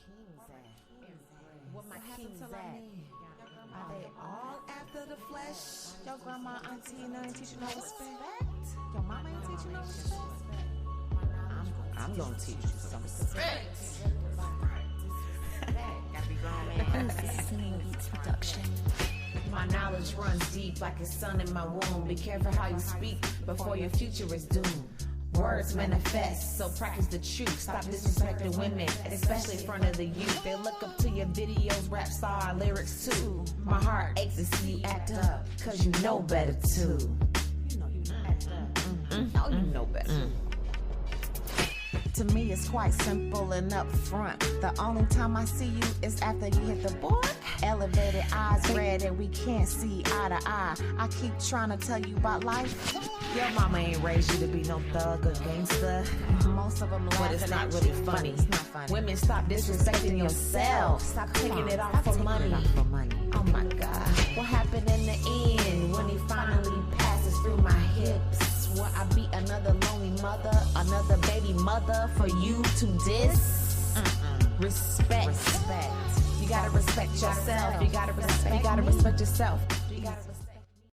kings at? What my kings at? Are they all after the flesh? Your grandma, auntie, and ain't teaching no respect. Your mama ain't teaching no respect. I'm gonna teach you some respect. Gotta be grown, man. Singing Beats production. My knowledge runs deep like a sun in my womb. Be careful how you speak before your future is doomed. Words manifest, so practice the truth. Stop disrespecting women, especially in front of the youth. They look up to your videos, rap star lyrics too. My heart aches to see you act up, cause you know better too. You know you act up. Oh, you know better. To me, it's quite simple and upfront. The only time I see you is after you hit the board. Elevated eyes red and we can't see eye to eye. I keep trying to tell you about life. Your mama ain't raised you to be no thug or gangster. Most of them laugh, but it's not really funny. It's not funny. Women, stop disrespecting yourself. Stop taking it off for money. Oh my God. What happened in the end when he finally passes through my hips? Will I be another lonely mother, another baby mother for you to diss? Respect. You gotta respect yourself. You gotta respect yourself.